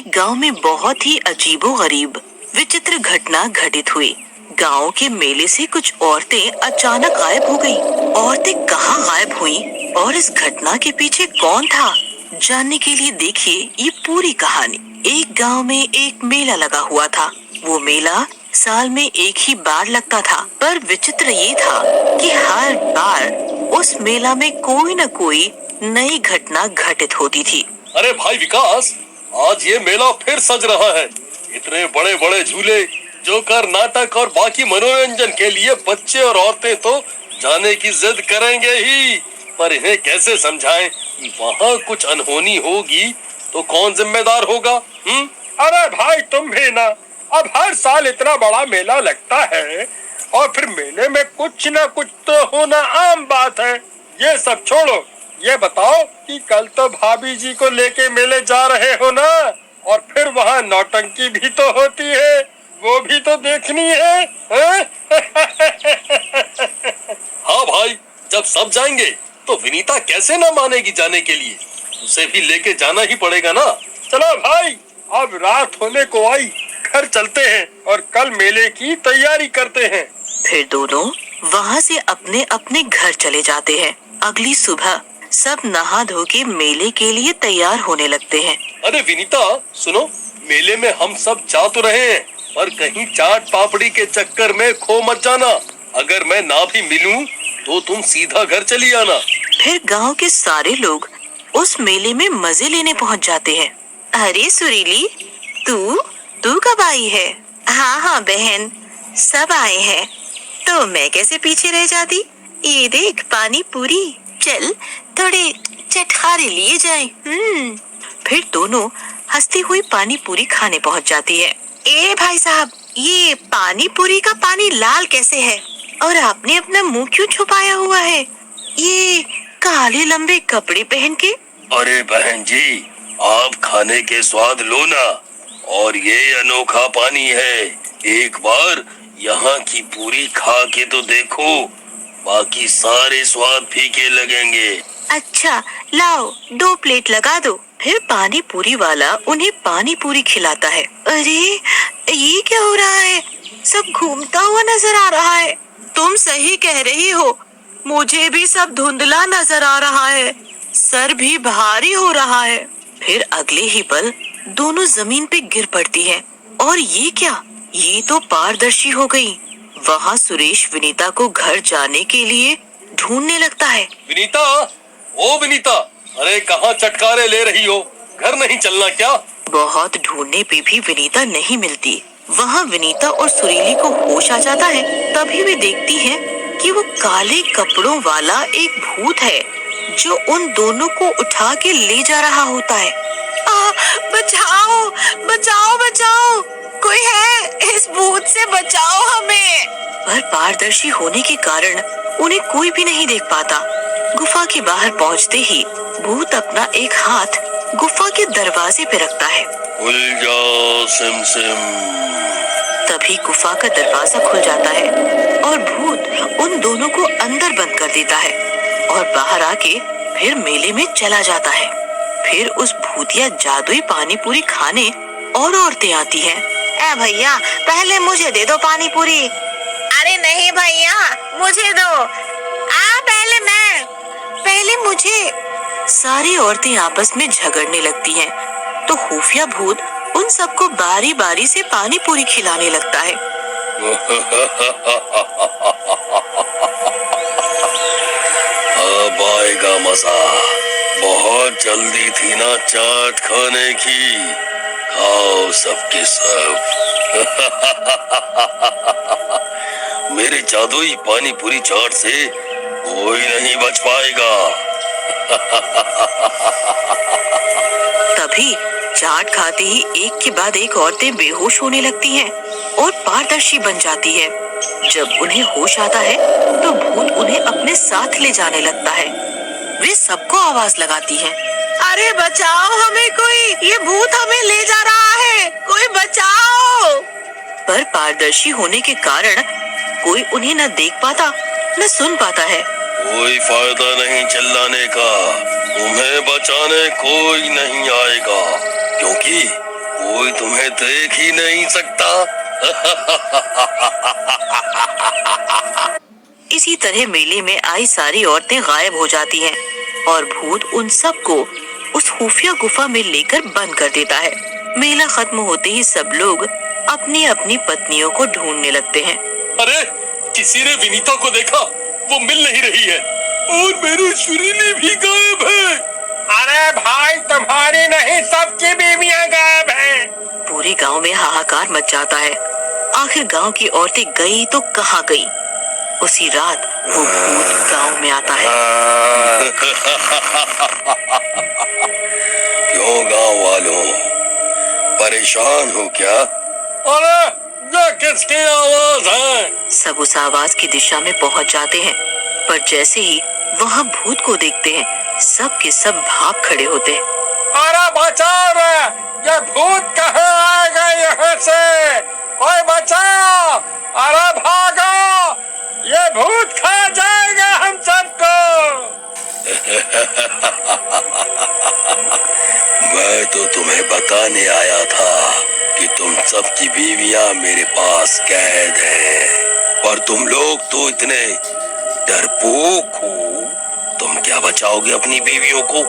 एक गांव में बहुत ही अजीबोगरीब विचित्र घटना घटित हुई। गांव के मेले से कुछ औरतें अचानक गायब हो गईं। औरतें कहाँ गायब हुईं और इस घटना के पीछे कौन था, जानने के लिए देखिए ये पूरी कहानी। एक गांव में एक मेला लगा हुआ था। वो मेला साल में एक ही बार लगता था, पर विचित्र ये था कि हर बार उस मेला में कोई न कोई नई घटना घटित होती थी। अरे भाई विकास, आज ये मेला फिर सज रहा है। इतने बड़े बड़े झूले, जोकर, नाटक और बाकी मनोरंजन के लिए बच्चे और औरतें तो जाने की जिद करेंगे ही, पर इन्हें कैसे समझाएं कि वहाँ कुछ अनहोनी होगी तो कौन जिम्मेदार होगा? अरे भाई तुम भी ना, अब हर साल इतना बड़ा मेला लगता है और फिर मेले में कुछ न कुछ तो होना आम बात है। ये सब छोड़ो, ये बताओ कि कल तो भाभी जी को लेके मेले जा रहे हो ना, और फिर वहाँ नौटंकी भी तो होती है, वो भी तो देखनी है, हाँ भाई, जब सब जाएंगे तो विनीता कैसे ना मानेगी जाने के लिए? उसे भी लेके जाना ही पड़ेगा ना। चलो भाई, अब रात होने को आई, घर चलते हैं और कल मेले की तैयारी करते हैं। फिर दोनों वहाँ से अपने अपने घर चले जाते हैं। अगली सुबह सब नहा धो के मेले के लिए तैयार होने लगते हैं। अरे विनीता सुनो, मेले में हम सब जा तो रहे हैं, पर कहीं चाट पापड़ी के चक्कर में खो मत जाना। अगर मैं ना भी मिलूं तो तुम सीधा घर चली आना। फिर गांव के सारे लोग उस मेले में मजे लेने पहुंच जाते हैं। अरे सुरीली, तू कब आई है? हाँ हाँ बहन, सब आए हैं, तो मैं कैसे पीछे रह जाती। ये देख पानी पूरी, चल थोड़े चटखारे लिए जाएं। फिर दोनों हंसती हुई पानी पूरी खाने पहुंच जाती है। ए भाई साहब, ये पानी पूरी का पानी लाल कैसे है और आपने अपना मुंह क्यों छुपाया हुआ है? ये काले लंबे कपड़े पहन के। अरे बहन जी, आप खाने के स्वाद लो ना, और ये अनोखा पानी है। एक बार यहाँ की पूरी खा के तो देखो, बाकी सारे स्वाद फीके लगेंगे। अच्छा लाओ, 2 प्लेट लगा दो। फिर पानी पूरी वाला उन्हें पानी पूरी खिलाता है। अरे ये क्या हो रहा है? सब घूमता हुआ नजर आ रहा है। तुम सही कह रही हो, मुझे भी सब धुंधला नजर आ रहा है, सर भी भारी हो रहा है। फिर अगले ही पल दोनों जमीन पे गिर पड़ती हैं। और ये क्या, ये तो पारदर्शी हो गई। वहाँ सुरेश विनीता को घर जाने के लिए ढूंढने लगता है। विनीता, ओ विनीता, अरे कहाँ चटकारे ले रही हो? घर नहीं चलना क्या? बहुत ढूंढने पे भी विनीता नहीं मिलती। वहाँ विनीता और सुरीली को होश आ जाता है। तभी वे देखती हैं कि वो काले कपड़ों वाला एक भूत है जो उन दोनों को उठा के ले जा रहा होता है। बचाओ बचाओ बचाओ, कोई है, इस भूत से बचाओ हमें। पर पारदर्शी होने के कारण उन्हें कोई भी नहीं देख पाता। गुफा के बाहर पहुंचते ही भूत अपना एक हाथ गुफा के दरवाजे पे रखता है। खुल जाओ सिम सिम। तभी गुफा का दरवाजा खुल जाता है और भूत उन दोनों को अंदर बंद कर देता है और बाहर आके फिर मेले में चला जाता है। फिर उस भूतिया जादुई पानी पूरी खाने और औरतें आती हैं। ए भैया, पहले मुझे दे दो पानी पूरी। अरे नहीं भैया, मुझे दो। पहले मुझे। सारी औरतें आपस में झगड़ने लगती हैं, तो खुफिया भूत उन सबको बारी बारी से पानी पूरी खिलाने लगता है। अब आएगा मजा। बहुत जल्दी थी ना चाट खाने की, खाओ सबके सब। मेरे जादुई पानी पूरी चाट से कोई नहीं बच पाएगा। तभी चाट खाते ही एक के बाद एक औरतें बेहोश होने लगती हैं और पारदर्शी बन जाती है। जब उन्हें होश आता है तो भूत उन्हें अपने साथ ले जाने लगता है। वे सबको आवाज लगाती हैं। अरे बचाओ हमें कोई, ये भूत हमें ले जा रहा है, कोई बचाओ। पर पारदर्शी होने के कारण कोई उन्हें न देख पाता न सुन पाता है। कोई फायदा नहीं चिल्लाने का, तुम्हें बचाने कोई नहीं आएगा, क्योंकि कोई तुम्हें देख ही नहीं सकता। इसी तरह मेले में आई सारी औरतें गायब हो जाती हैं और भूत उन सबको उस खुफिया गुफा में लेकर बंद कर देता है। मेला खत्म होते ही सब लोग अपनी अपनी पत्नियों को ढूंढने लगते हैं। अरे किसी ने विनीता को देखा, वो मिल नहीं रही है और मेरी सुरीली भी गायब है। अरे भाई तुम्हारी नहीं सबकी बीवियां गायब हैं। पूरे गांव में हाहाकार मच जाता है। आखिर गांव की औरतें गई तो कहाँ गई? उसी रात वो भूत गांव में आता है। क्यों गांव वालों, परेशान हो क्या? अरे ये किसकी आवाज है? सब उस आवाज की दिशा में पहुंच जाते हैं, पर जैसे ही वहां भूत को देखते हैं सब के सब भाग खड़े होते हैं। अरे बचाओ रे, ये भूत कहाँ आएगा यहाँ से? कोई बचाओ! अरे भागो, ये भूत खा जाएगा हम सबको। मैं तो तुम्हें बताने आया था कि तुम सबकी बीवियां मेरे पास कैद हैं, पर तुम लोग तो इतने डरपोक हो, तुम क्या बचाओगे अपनी बीवियों को?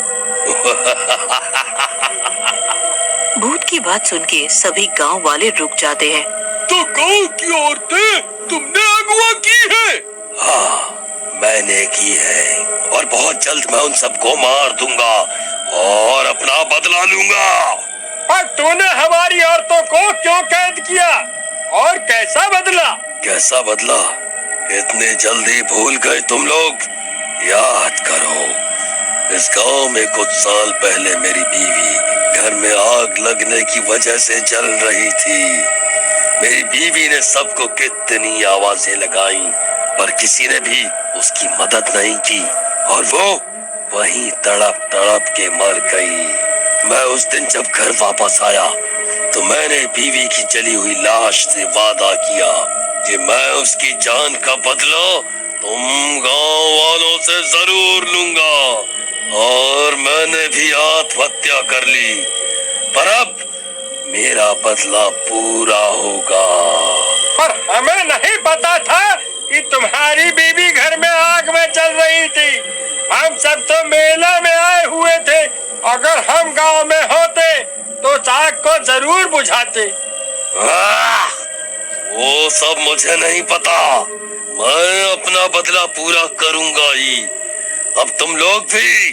भूत की बात सुन के सभी गांव वाले रुक जाते हैं। तो गांव की औरतें तुमने अगवा की है? हाँ, मैंने की है और बहुत जल्द मैं उन सबको मार दूंगा और अपना बदला लूंगा। पर तूने हमारी औरतों को क्यों कैद किया और कैसा बदला? कैसा बदला? इतने जल्दी भूल गए तुम लोग? याद करो, इस गांव में कुछ साल पहले मेरी बीवी घर में आग लगने की वजह से जल रही थी। मेरी बीवी ने सबको कितनी आवाजें लगाई, पर किसी ने भी उसकी मदद नहीं की और वो वहीं तड़प तड़प के मर गई। मैं उस दिन जब घर वापस आया तो मैंने बीवी की जली हुई लाश से वादा किया कि मैं उसकी जान का बदला तुम गांव वालों से जरूर लूंगा, और मैंने भी आत्महत्या कर ली। पर अब मेरा बदला पूरा होगा। पर हमें नहीं पता था कि तुम्हारी बीवी घर में आग में जल रही थी। हम सब तो मेला में आए हुए थे। अगर हम गांव में होते तो आग को जरूर बुझाते। वो सब मुझे नहीं पता, मैं अपना बदला पूरा करूंगा ही। अब तुम लोग भी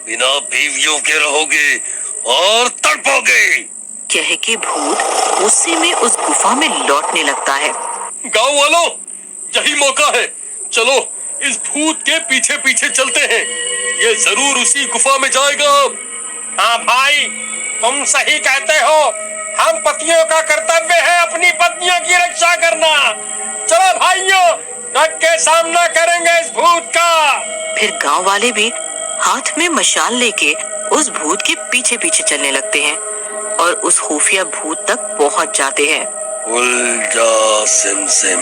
बिना बीवियों के रहोगे और तड़पोगे। कह के भूत गुस्से में उस गुफा में लौटने लगता है। गांव वालों, यही मौका है, चलो इस भूत के पीछे पीछे चलते हैं, ये जरूर उसी गुफा में जाएगा। हाँ भाई, तुम सही कहते हो। हम पतियों का कर्तव्य है अपनी पत्नियों की रक्षा करना। चलो भाइयों, डट के सामना करेंगे इस भूत का। फिर गांव वाले भी हाथ में मशाल लेके उस भूत के पीछे पीछे चलने लगते हैं और उस खुफिया भूत तक पहुंच जाते हैं। उलझा सिम सिम।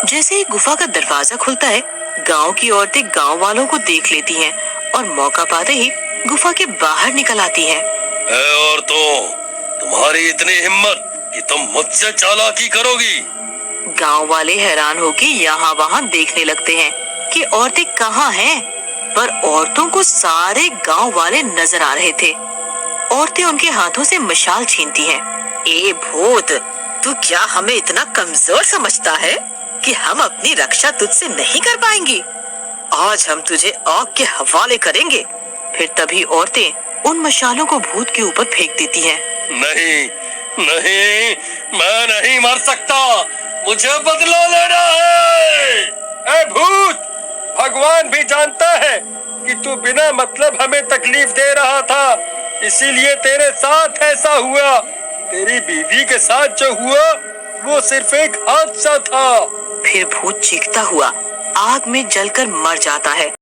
जैसे ही गुफा का दरवाजा खुलता है, गांव की औरतें गांव वालों को देख लेती हैं और मौका पाते ही गुफा के बाहर निकल आती हैं। ऐ औरतों, तुम्हारी इतनी हिम्मत कि तुम मुझसे चालाकी करोगी? गांव वाले हैरान होके यहाँ वहाँ देखने लगते हैं कि औरतें कहाँ हैं, पर औरतों को सारे गांव वाले नजर आ रहे थे। औरतें उनके हाथों से मशाल छीनती हैं। ए भूत, तू क्या हमें इतना कमजोर समझता है कि हम अपनी रक्षा तुझसे नहीं कर पाएंगी? आज हम तुझे आग के हवाले करेंगे। फिर तभी औरतें उन मशालों को भूत के ऊपर फेंक देती हैं। नहीं नहीं, मैं नहीं मर सकता, मुझे बदला लेना है। ए भूत, भगवान भी जानता है कि तू बिना मतलब हमें तकलीफ दे रहा था, इसीलिए तेरे साथ ऐसा हुआ। तेरी बीवी के साथ जो हुआ वो सिर्फ एक हादसा था। फिर भूत चीखता हुआ आग में जलकर मर जाता है।